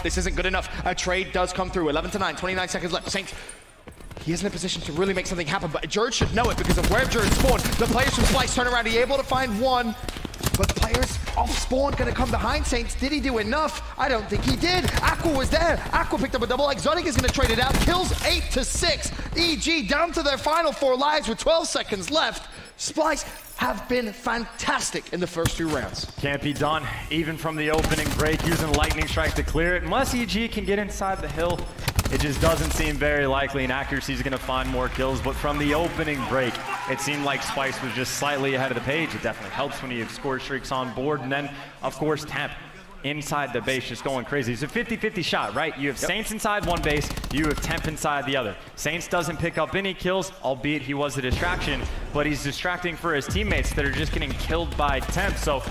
This isn't good enough. A trade does come through. 11-9, 29 seconds left. Saints, he is in a position to really make something happen, but Jared should know it because of where Jared spawned. The players from Splyce turn around. He able to find one, but the players off spawn going to come behind Saints. Did he do enough? I don't think he did. Aqua was there. Aqua picked up a double. Exotic is going to trade it out. Kills 8-6. EG down to their final 4 lives with 12 seconds left. Splyce have been fantastic in the first 2 rounds. Can't be done, even from the opening break, using Lightning Strike to clear it. Unless EG can get inside the hill, it just doesn't seem very likely, and Accuracy is going to find more kills. But from the opening break, it seemed like Splyce was just slightly ahead of the page. It definitely helps when you have score streaks on board. And then, of course, Temp inside the base just going crazy. It's a 50-50 shot, right? You have Saints inside one base, you have Temp inside the other. Saints doesn't pick up any kills, albeit he was a distraction, but he's distracting for his teammates that are just getting killed by Temp. So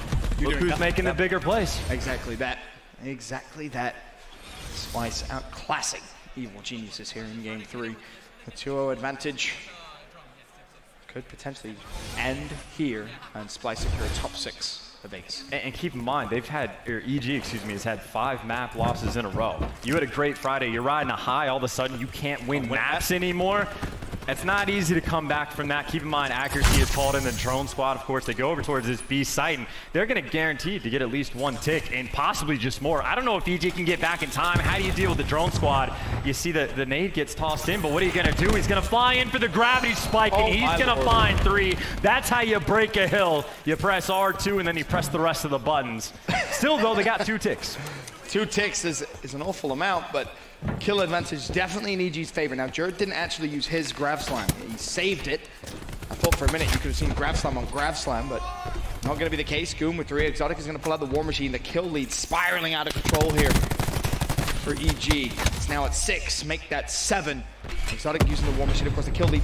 look who's making the bigger plays. Exactly that. Exactly that. Splyce outclassing Evil Geniuses here in game 3. The 2-0 advantage could potentially end here, and Splyce secure top 6. Vegas. And keep in mind, they've had, or EG, excuse me, has had 5 map losses in a row. You had a great Friday, you're riding a high, all of a sudden you can't win maps anymore. It's not easy to come back from that. Keep in mind, Accuracy is called in the drone squad. Of course, they go over towards this B site, and they're going to guarantee to get at least 1 tick, and possibly just more. I don't know if EG can get back in time. How do you deal with the drone squad? You see the nade gets tossed in, but what are you going to do? He's going to fly in for the gravity spike, and he's going to find 3. That's how you break a hill. You press R2, and then you press the rest of the buttons. Still, though, they got 2 ticks. 2 ticks is an awful amount, but kill advantage definitely in EG's favor. Now, Jared didn't actually use his Grav Slam. He saved it. I thought for a minute you could have seen Grav Slam on Grav Slam, but not going to be the case. Goon with 3. Exotic is going to pull out the War Machine. The kill lead spiraling out of control here for EG. It's now at 6. Make that 7. Exotic using the War Machine. Of course, the kill lead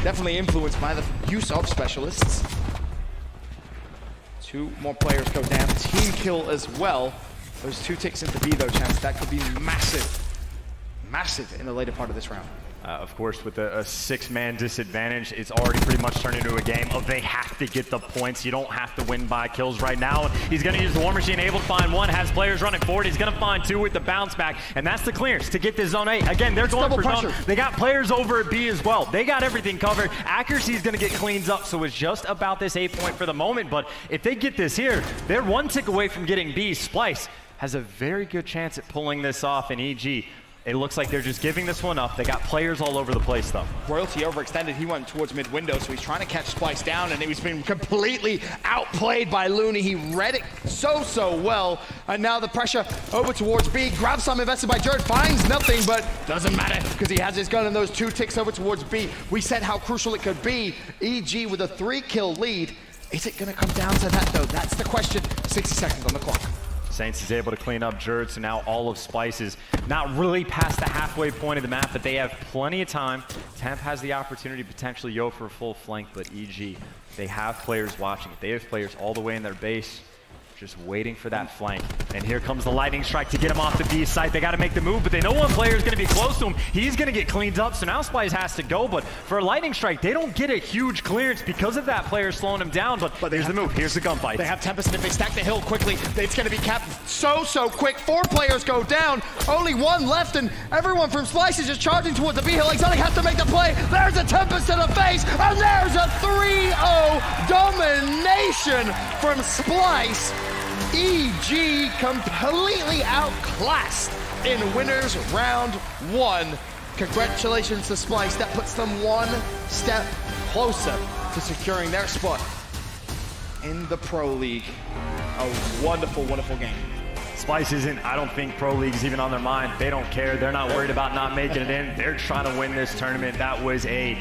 definitely influenced by the use of specialists. 2 more players go down. Team kill as well. Those 2 ticks into B, though, Chance. That could be massive. Massive in the later part of this round. Of course, with a 6-man disadvantage, it's already pretty much turned into a game of they have to get the points. You don't have to win by kills right now. He's going to use the War Machine, able to find 1, has players running forward. He's going to find 2 with the bounce back, and that's the clearance to get this zone 8. Again, they're going for zone. They got players over at B as well. They got everything covered. Accuracy is going to get cleans up, so it's just about this 8-point for the moment. But if they get this here, they're 1 tick away from getting B. Splyce has a very good chance at pulling this off in EG. It looks like they're just giving this one up. They got players all over the place, though. Royalty overextended. He went towards mid-window, so he's trying to catch Splyce down, and he's been completely outplayed by Looney. He read it so well, and now the pressure over towards B. Grabs some invested by Jared, finds nothing, but doesn't matter because he has his gun, and those 2 ticks over towards B. We said how crucial it could be. EG with a 3-kill lead. Is it going to come down to that, though? That's the question. 60 seconds on the clock. Saints is able to clean up Jared, so now all of Splyce is not really past the halfway point of the map, but they have plenty of time. Temp has the opportunity to potentially go for a full flank, but EG, they have players watching it. They have players all the way in their base, just waiting for that flank. And here comes the lightning strike to get him off the B site. They got to make the move, but they know one player is going to be close to him. He's going to get cleaned up, so now Splyce has to go. But for a lightning strike, they don't get a huge clearance because of that player slowing him down. But here's the move. Here's the gunfight. They have Tempest, and if they stack the hill quickly, it's going to be capped so quick. 4 players go down, only 1 left, and everyone from Splyce is just charging towards the B hill. Exotic has to make the play. There's a Tempest to the face, and there's a 3-0 domination from Splyce. EG completely outclassed in winners round 1. Congratulations to Splyce. That puts them 1 step closer to securing their spot in the Pro League. A wonderful game. Splyce isn't, I don't think Pro League is even on their mind. They don't care. They're not worried about not making it in. They're trying to win this tournament. That was a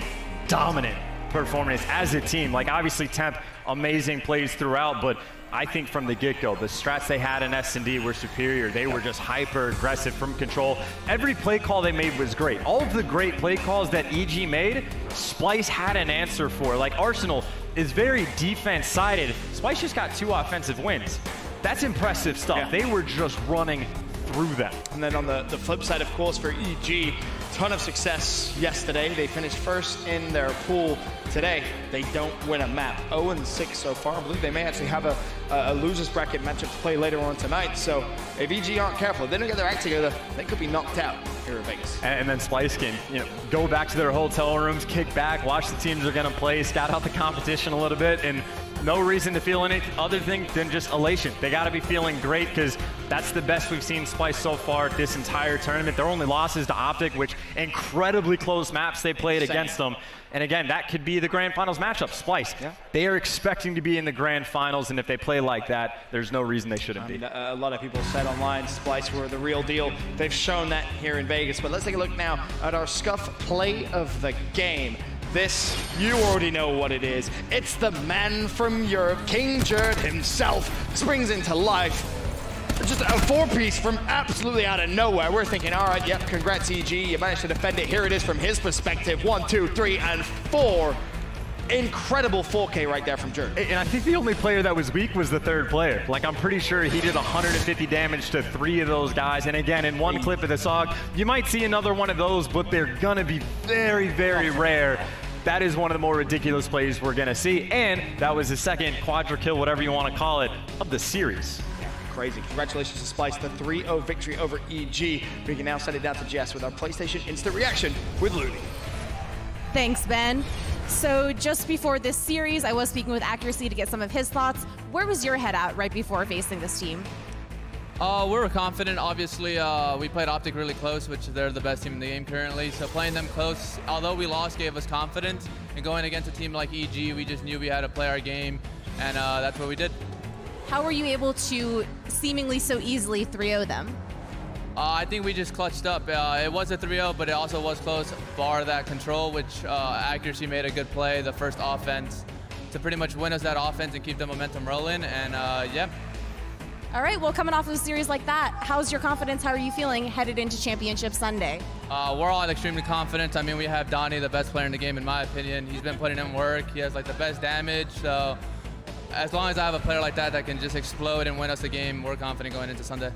dominant performance as a team. Like, obviously, Temp, amazing plays throughout, but I think from the get-go, the strats they had in S&D were superior. They were just hyper-aggressive from control. Every play call they made was great. All of the great play calls that EG made, Splyce had an answer for. Like, Arsenal is very defense-sided. Splyce just got 2 offensive wins. That's impressive stuff. Yeah. They were just running through them. And then on the flip side, of course, for EG, ton of success yesterday. They finished first in their pool today. They don't win a map. 0-6 so far. I believe they may actually have a loser's bracket matchup to play later on tonight. So if EG aren't careful, if they don't get their act together, they could be knocked out here in Vegas. And then Splyce can, go back to their hotel rooms, kick back, watch the teams they're gonna play, scout out the competition a little bit, and no reason to feel anything other than just elation. They gotta be feeling great because that's the best we've seen Splyce so far this entire tournament. Their only losses to Optic, which incredibly close maps they played against them. And again, that could be the grand finals matchup. Splyce, they are expecting to be in the grand finals, and if they play like that, there's no reason they shouldn't be. A lot of people said online Splyce were the real deal. They've shown that here in Vegas. But let's take a look now at our Scuff play of the game. This, you already know what it is. It's the man from Europe, King Jerd himself, springs into life. Just a four-piece from absolutely out of nowhere. We're thinking, all right, yep, congrats, EG. You managed to defend it. Here it is from his perspective. 1, 2, 3, and 4. Incredible 4K right there from Jerd. And I think the only player that was weak was the third player. Like, I'm pretty sure he did 150 damage to 3 of those guys. And again, in one clip of the SOG, you might see another one of those, but they're gonna be very, very rare. That is one of the more ridiculous plays we're gonna see. And that was his second quadra kill, whatever you wanna call it, of the series. Crazy. Congratulations to Splyce, the 3-0 victory over EG. We can now send it down to Jess with our PlayStation Instant Reaction with Looney. Thanks, Ben. So just before this series, I was speaking with Accuracy to get some of his thoughts. Where was your head at right before facing this team? We were confident. Obviously, we played Optic really close, which they're the best team in the game currently. So playing them close, although we lost, gave us confidence. And going against a team like EG, we just knew we had to play our game, and that's what we did. How were you able to seemingly so easily 3-0 them? I think we just clutched up. It was a 3-0, but it also was close, bar that control, which Accuracy made a good play, the first offense, to pretty much win us that offense and keep the momentum rolling, and yeah. All right, well, coming off of a series like that, how's your confidence? How are you feeling headed into Championship Sunday? We're all extremely confident. I mean, we have Donnie, the best player in the game, in my opinion. He's been putting in work. He has like the best damage, so as long as I have a player like that that can just explode and win us the game, we're confident going into Sunday.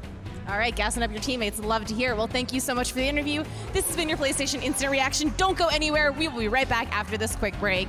All right, gassing up your teammates. Love to hear it. Well, thank you so much for the interview. This has been your PlayStation Instant Reaction. Don't go anywhere. We will be right back after this quick break.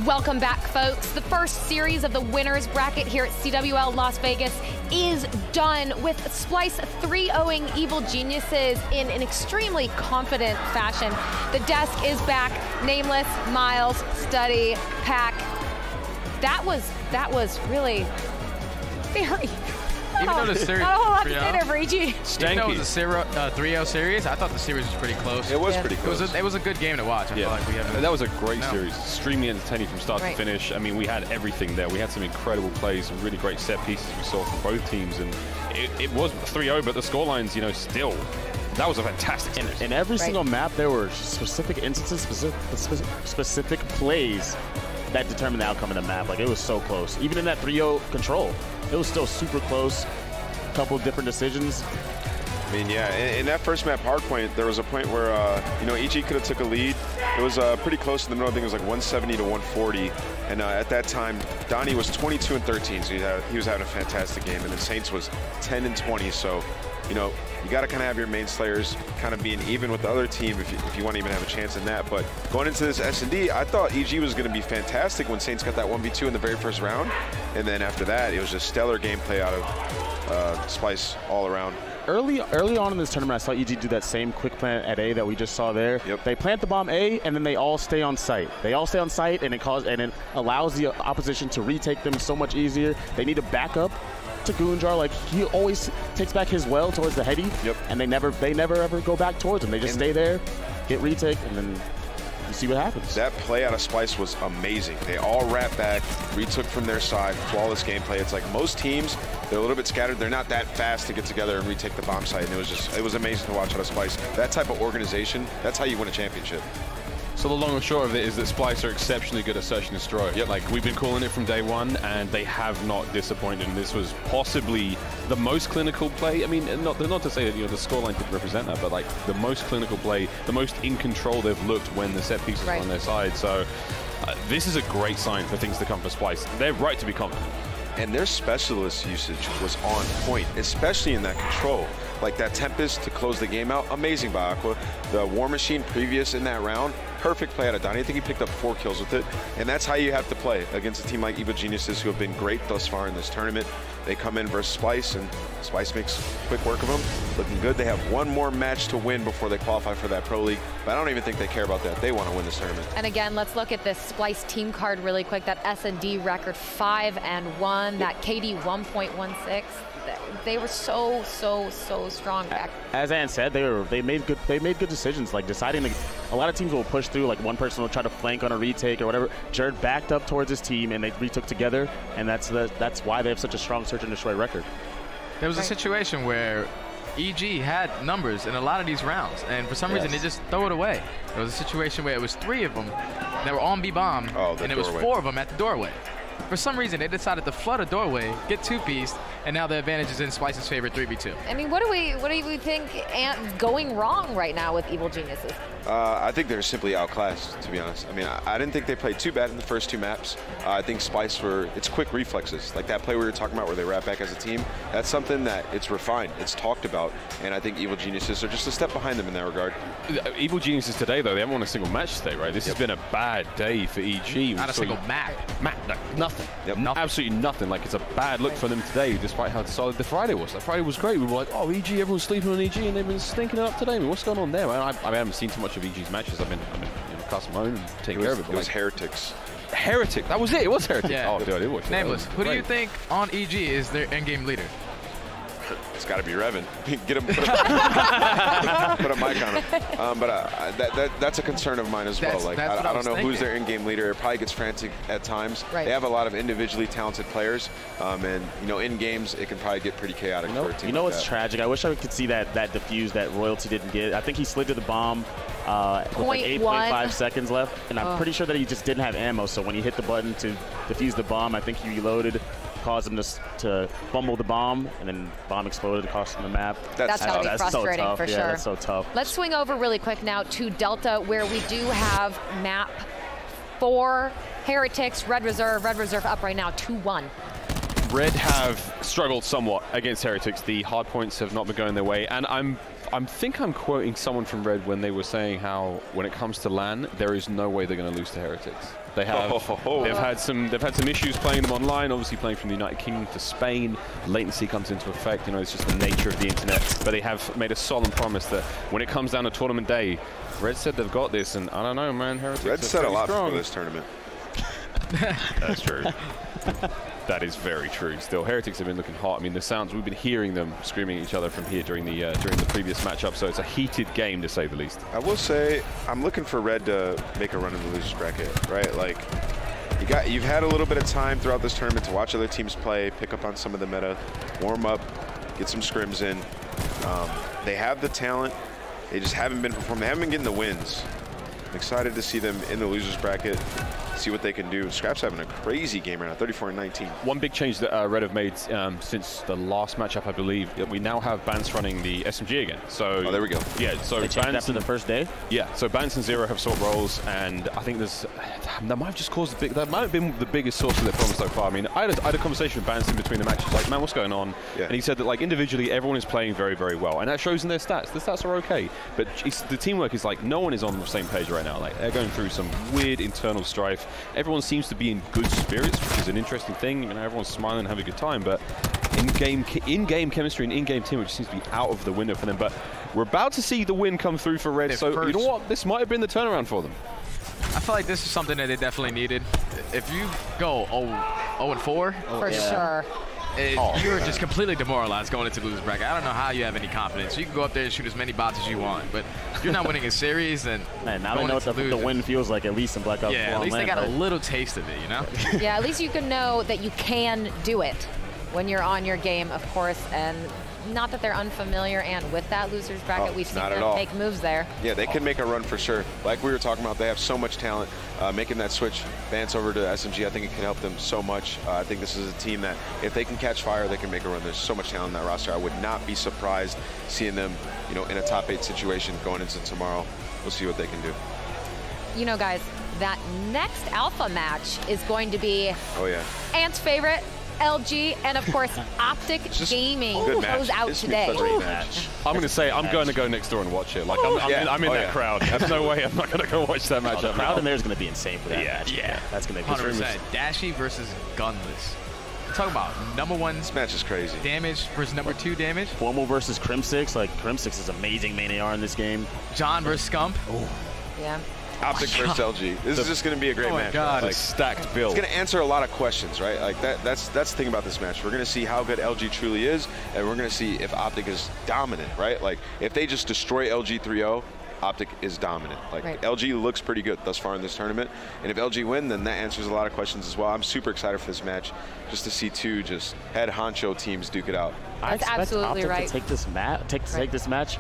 Welcome back, folks. The first series of the winners bracket here at CWL Las Vegas is done with Splyce 3-0ing Evil Geniuses in an extremely confident fashion. The desk is back. Nameless, Miles, Study, Pack. That was really very... Even though the series not a whole lot to say there for EG. Even though it was a 3-0 series, I thought the series was pretty close. It was pretty close. It was a good game to watch. I feel like that was a great series. Extremely entertaining from start to finish. I mean, we had everything there. We had some incredible plays, some really great set pieces we saw from both teams, and it was 3-0, but the scorelines, you know, still, that was a fantastic series. In every single map, there were specific instances, specific plays that determined the outcome of the map. Like, it was so close. Even in that 3-0 control, it was still super close. A couple different decisions. I mean, yeah, in that first map, Hardpoint, there was a point where, you know, EG could have took a lead. It was pretty close in the middle. I think it was like 170 to 140. And at that time, Donnie was 22 and 13, so he was having a fantastic game. And then Saints was 10 and 20. So, you know, you got to kind of have your main slayers kind of being even with the other team if you want to even have a chance in that. But going into this S&D, I thought EG was going to be fantastic when Saints got that 1v2 in the very first round. And then after that, it was just stellar gameplay out of Splyce all around. Early on in this tournament, I saw EG do that same quick plant at A that we just saw there. Yep. They plant the bomb A, and then they all stay on site. They all stay on site, and it allows the opposition to retake them so much easier. They need to back up to Goonjar. Like, he always takes back his well towards the heady, and they never ever go back towards him. They just stay there, get retake, and then you see what happens. That play out of Splyce was amazing. They all wrapped back, retook from their side, flawless gameplay. It's like most teams, they're a little bit scattered. They're not that fast to get together and retake the bomb site. And it was amazing to watch out of Splyce. That type of organization, that's how you win a championship. So the long and short of it is that Splyce are exceptionally good at search and destroy. Like, we've been calling it from day one, and they have not disappointed. And this was possibly the most clinical play. I mean, not to say that, you know, the scoreline didn't represent that, but like the most clinical play, the most in control they've looked when the set pieces are on their side. So this is a great sign for things to come for Splyce. They're right to be confident. And their specialist usage was on point, especially in that control. Like that Tempest to close the game out, amazing by Aqua. The War Machine previous in that round, perfect play out of Donnie. I think he picked up 4 kills with it. And that's how you have to play against a team like Evil Geniuses, who have been great thus far in this tournament. They come in versus Splyce, and Splyce makes quick work of them. Looking good. They have one more match to win before they qualify for that Pro League. But I don't even think they care about that. They want to win this tournament. And again, let's look at this Splyce team card really quick. That S&D record 5-1, that KD 1.16. They were so strong back. As Ann said, they made good decisions, like deciding to, a lot of teams will push through, like one person will try to flank on a retake or whatever. Jared backed up towards his team and they retook together, and that's why they have such a strong search and destroy record. There was a situation where EG had numbers in a lot of these rounds, and for some reason they just throw it away. There was a situation where it was 3 of them that were on B-bomb, and it was 4 of them at the doorway. For some reason, they decided to flood a doorway, get 2-pieced, and now the advantage is in Splyce's favor, 3v2. I mean, what do we think going wrong right now with Evil Geniuses? I think they're simply outclassed, to be honest. I mean, I didn't think they played too bad in the first 2 maps. I think Splyce it's quick reflexes. Like that play we were talking about where they wrap back as a team, that's something that it's refined, it's talked about, and I think Evil Geniuses are just a step behind them in that regard. Evil Geniuses today, though, they haven't won a single match today, right? This has been a bad day for EG. Not a single map. Nothing. Nothing. Absolutely nothing. Like, it's a bad look for them today, despite how solid the Friday was. That Friday was great. We were like, oh, EG, everyone's sleeping on EG, and they've been stinking it up today. I mean, what's going on there? I haven't seen too much of EG's matches. I've been cast my own and taking care of it. It was Heretics. Heretic. That was it. It was Heretic. Yeah. Oh, dude, it was. Nameless. Who do you think on EG is their end-game leader? It's got to be Revan. Get him. Put a mic on him. But that's a concern of mine as well. Like, I don't know who's their in-game leader. It probably gets frantic at times. They have a lot of individually talented players, and you know, in games it can probably get pretty chaotic for a team. You know like what's that. tragic? I wish I could see that diffuse that Royalty didn't get. I think he slid to the bomb with like 8.5 seconds left, and I'm pretty sure that he just didn't have ammo. So when he hit the button to defuse the bomb, I think he reloaded, caused him to fumble the bomb, and then bomb exploded and cost him the map. That's gotta be frustrating, so tough. for sure. That's so tough. Let's swing over really quick now to Delta, where we do have map 4, Heretics, Red Reserve up right now, 2-1. Red have struggled somewhat against Heretics. The hard points have not been going their way, and I'm think I'm quoting someone from Red when they were saying how when it comes to LAN, there is no way they're going to lose to Heretics. They have. They've had some issues playing them online. Obviously, playing from the United Kingdom to Spain, latency comes into effect. You know, it's just the nature of the internet. But they have made a solemn promise that when it comes down to tournament day, Red said they've got this, and I don't know, man. Heretics Red said a lot for this tournament. That's true. That is very true. Still, Heretics have been looking hot. I mean, the sounds, we've been hearing them screaming at each other from here during the previous matchup, so it's a heated game, to say the least. I will say, I'm looking for Red to make a run in the losers bracket, right? Like, you've had a little bit of time throughout this tournament to watch other teams play, pick up on some of the meta, warm up, get some scrims in. They have the talent. They just haven't been performing. They haven't been getting the wins. I'm excited to see them in the losers bracket, see what they can do. Scrap's having a crazy game right now, 34-19. One big change that Red have made since the last matchup, I believe, we now have Bance running the SMG again. So there we go. Yeah, so they changed after the first day. Yeah, so Bance and Zero have swapped roles, and I think that might have just caused that might have been the biggest source of their problem so far. I mean, I had a conversation with Bance in between the matches, like, man, what's going on? Yeah. And he said that, like, individually, everyone is playing very, very well, and that shows in their stats. The stats are okay, but the teamwork is like no one is on the same page right now. Like, they're going through some weird internal strife. Everyone seems to be in good spirits, which is an interesting thing. You know, everyone's smiling and having a good time, but in-game chemistry and in-game teamwork seems to be out of the window for them. But we're about to see the win come through for Red, so you know what? This might have been the turnaround for them. I feel like this is something that they definitely needed. If you go 0-4, for sure. You're just completely demoralized going into the losers bracket. I don't know how you have any confidence. You can go up there and shoot as many bots as you want, but if you're not winning a series, then man, now they know what the win feels like, at least in Black Ops. Yeah, at least they got a little taste of it, you know? Yeah, at least you can know that you can do it when you're on your game, of course, and not that they're unfamiliar, and with that losers bracket, we've seen them make moves there. Yeah, they can make a run for sure. Like we were talking about, they have so much talent. Making that switch, Vance over to SMG, I think it can help them so much. I think this is a team that, if they can catch fire, they can make a run. There's so much talent in that roster. I would not be surprised seeing them, you know, in a top 8 situation going into tomorrow. We'll see what they can do. You know, guys, that next alpha match is going to be Ant's favorite, LG, and of course, Optic Gaming goes out today. I'm going to say I'm going to go next door and watch it. Like I'm in that crowd. There's no way I'm not going to go watch that match. The crowd in there is going to be insane for that match. Yeah, that's going to be 100%. Dashy versus Gunless. Talk about #1. This match is crazy. Damage versus #2 damage. Formal versus Crim6. Like, Crim6 is amazing main AR in this game. John versus Scump. Yeah. Optic versus LG. This is just going to be a great match. God, like, stacked build. It's going to answer a lot of questions, right? Like that's the thing about this match. We're going to see how good LG truly is, and we're going to see if Optic is dominant, right? Like, if they just destroy LG 3-0, Optic is dominant. Like, LG looks pretty good thus far in this tournament, and if LG win, then that answers a lot of questions as well. I'm super excited for this match, just to see two just head honcho teams duke it out. That's absolutely right. To take this match.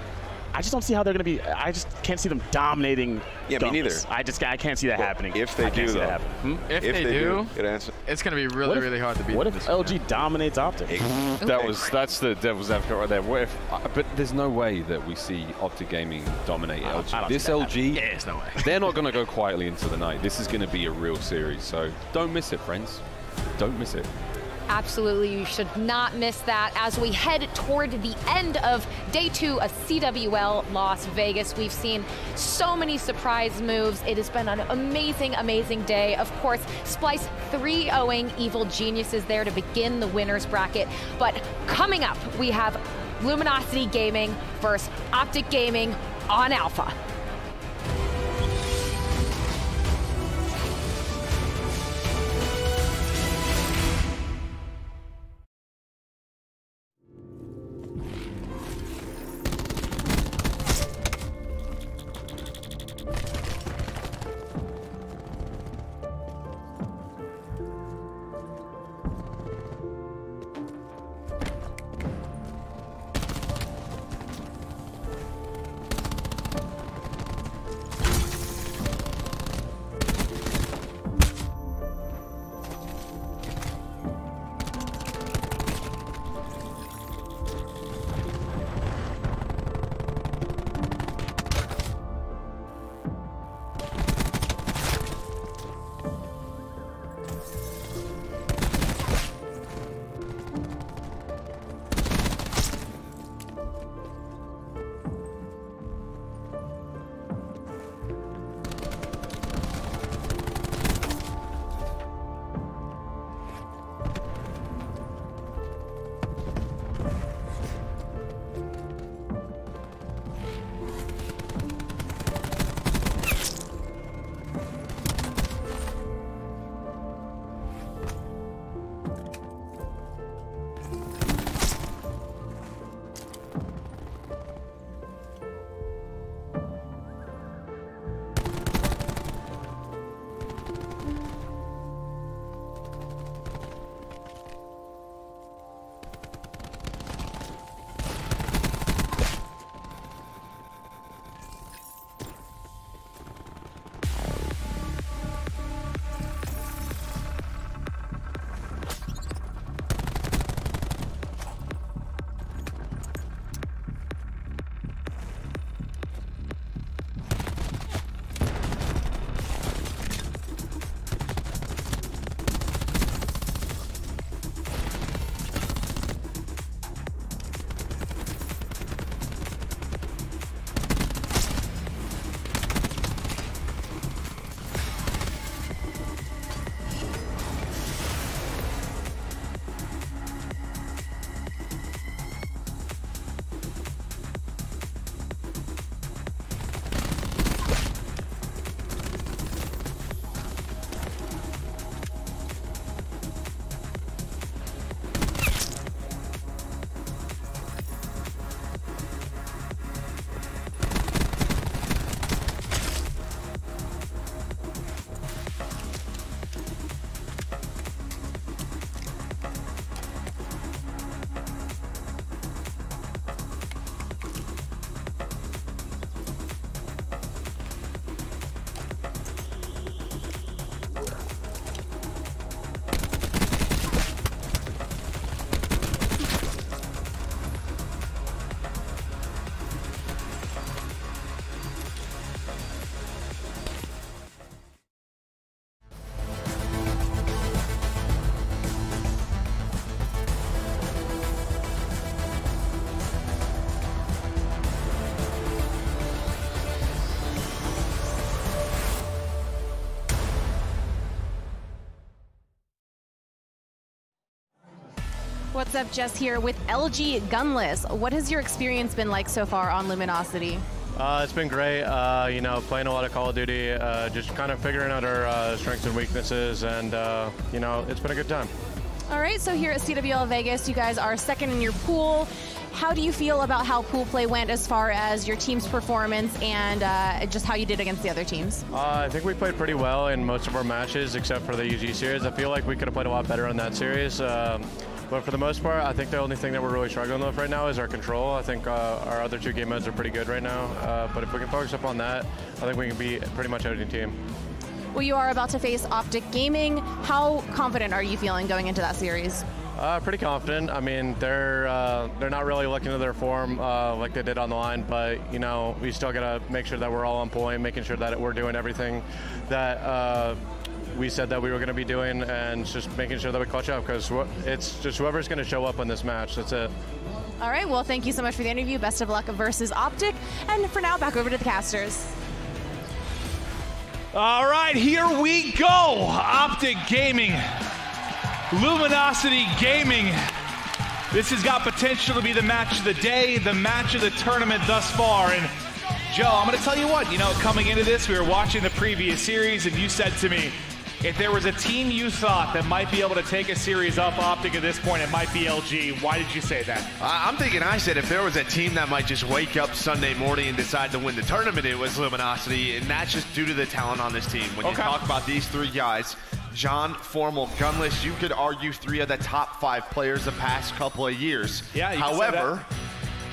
I just don't see how they're going to be. I just can't see them dominating. Yeah, me neither. I can't see that happening. If they do, though. If they do, it's going to be really, really hard to beat. What if LG dominates Optic? That's the devil's advocate right there. What if, but there's no way that we see Optic Gaming dominate LG. This LG, there's no way. They're not going to go quietly into the night. This is going to be a real series. So don't miss it, friends. Don't miss it. Absolutely, you should not miss that. As we head toward the end of Day 2 of CWL Las Vegas, we've seen so many surprise moves. It has been an amazing, amazing day. Of course, Splyce 3-0ing Evil Geniuses there to begin the winner's bracket. But coming up, we have Luminosity Gaming versus Optic Gaming on Alpha. What's up, Jess here with LG Gunless. What has your experience been like so far on Luminosity? It's been great, you know, playing a lot of Call of Duty, just kind of figuring out our strengths and weaknesses, and, you know, it's been a good time. All right, so here at CWL Vegas, you guys are second in your pool. How do you feel about how pool play went as far as your team's performance and just how you did against the other teams? I think we played pretty well in most of our matches, except for the UG series. I feel like we could have played a lot better in that series. But for the most part, I think the only thing that we're really struggling with right now is our control. I think our other two game modes are pretty good right now. But if we can focus up on that, I think we can beat pretty much any team. Well, you are about to face Optic Gaming. How confident are you feeling going into that series? Pretty confident. I mean, they're not really looking to their form like they did on the line, but you know, we still gotta make sure that we're all on point, making sure that we're doing everything that we said that we were going to be doing, and just making sure that we clutch up, because it's just whoever's going to show up on this match. That's it. All right. Well, thank you so much for the interview. Best of luck versus Optic. And for now, back over to the casters. All right, here we go. Optic Gaming, Luminosity Gaming. This has got potential to be the match of the day, the match of the tournament thus far. And Joe, I'm going to tell you what, you know, coming into this, we were watching the previous series, and you said to me, if there was a team you thought that might be able to take a series off Optic at this point, it might be LG. Why did you say that? I'm thinking I said if there was a team that might just wake up Sunday morning and decide to win the tournament, it was Luminosity, and that's just due to the talent on this team. When you talk about these three guys, John, Formal, Gunless, you could argue 3 of the top 5 players the past couple of years. Yeah, you however,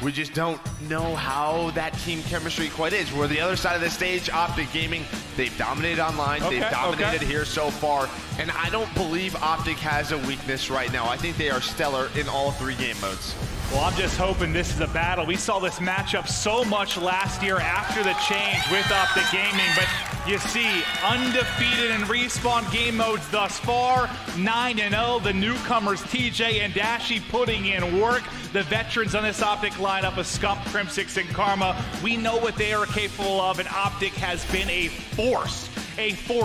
we just don't know how that team chemistry quite is. We're the other side of the stage, Optic Gaming. They've dominated online. They've dominated here so far. And I don't believe Optic has a weakness right now. I think they are stellar in all 3 game modes. Well, I'm just hoping this is a battle. We saw this matchup so much last year after the change with Optic Gaming, but you see undefeated in Respawn game modes thus far, 9-0. The newcomers TJ and Dashy putting in work. The veterans on this Optic lineup of Scump, Crimsix, and Karma, we know what they are capable of, and Optic has been a force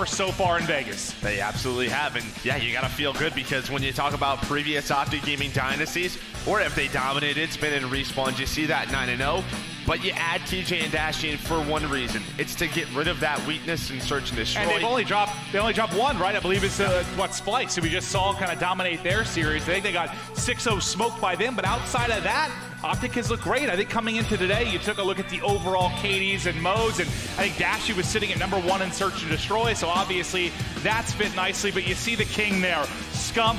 so far in Vegas. They absolutely have, and yeah, you gotta feel good, because when you talk about previous Optic Gaming dynasties, or if they dominated, it's been in Respawn, you see that 9-0, but you add TJ and Dashy in for one reason. It's to get rid of that weakness and search and destroy. And they only dropped one, right? I believe it's Splyce, who we just saw kind of dominate their series. I think they got 6-0 smoked by them, but outside of that, Optic has looked great. I think coming into today, you took a look at the overall KDs and modes, and I think Dashy was sitting at #1 in search and destroy, so obviously that's fit nicely, but you see the king there, Scump.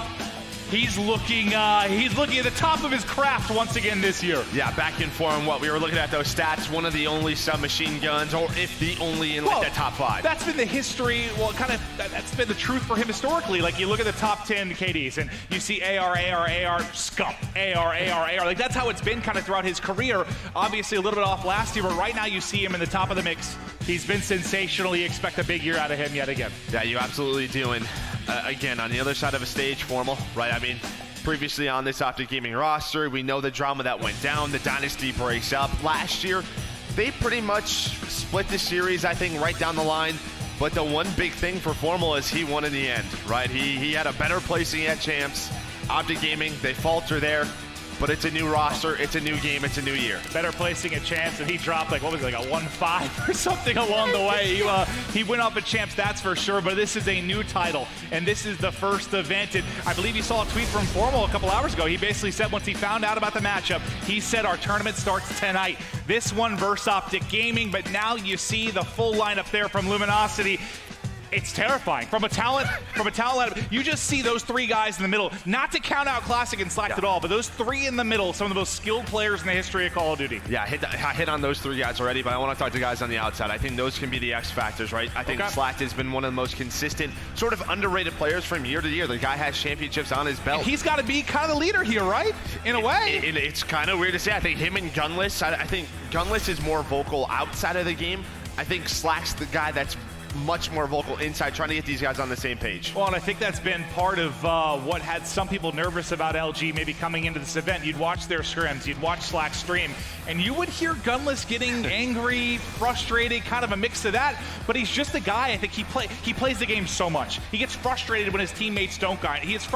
He's looking at the top of his craft once again this year. Yeah, back in form. What we were looking at those stats, one of the only submachine guns, or if the only in like the top 5. That's been the history. Well, kind of that's been the truth for him historically. Like you look at the top 10 KDs, and you see AR, Scump, AR. Like that's how it's been kind of throughout his career. Obviously a little bit off last year, but right now you see him in the top of the mix. He's been sensational. You expect a big year out of him yet again. Yeah, you absolutely do. And again, on the other side of a stage, Formal, right? I mean, previously on this Optic Gaming roster, we know the drama that went down. The dynasty breaks up. Last year, they pretty much split the series, I think, right down the line. But the one big thing for Formal is he won in the end, right? He had a better placing at Champs. Optic Gaming, they falter there. But it's a new roster, it's a new game, it's a new year. Better placing at Champs, and he dropped like, what was it, like a 1-5 or something along the way. He went up at Champs, that's for sure, but this is a new title, and this is the first event. And I believe you saw a tweet from Formal a couple hours ago. He basically said once he found out about the matchup, he said our tournament starts tonight. This one versus Optic Gaming, but now you see the full lineup there from Luminosity. It's terrifying. From a talent lineup, you just see those 3 guys in the middle. Not to count out Classic and Slacked at all, but those 3 in the middle, some of the most skilled players in the history of Call of Duty. Yeah, I hit on those 3 guys already, but I want to talk to guys on the outside. I think those can be the X factors, right? I think Slacked has been one of the most consistent, sort of underrated players from year to year. The guy has championships on his belt. And he's got to be kind of the leader here, right? In a way. It's kind of weird to say. I think him and Gunless, I think Gunless is more vocal outside of the game. I think Slack's the guy that's much more vocal inside, trying to get these guys on the same page. Well, and I think that's been part of what had some people nervous about LG maybe coming into this event. You'd watch their scrims, you'd watch Slack stream, and you would hear Gunless getting angry, frustrated, kind of a mix of that, but he's just a guy, I think he plays the game so much. He gets frustrated when his teammates don't guide. He gets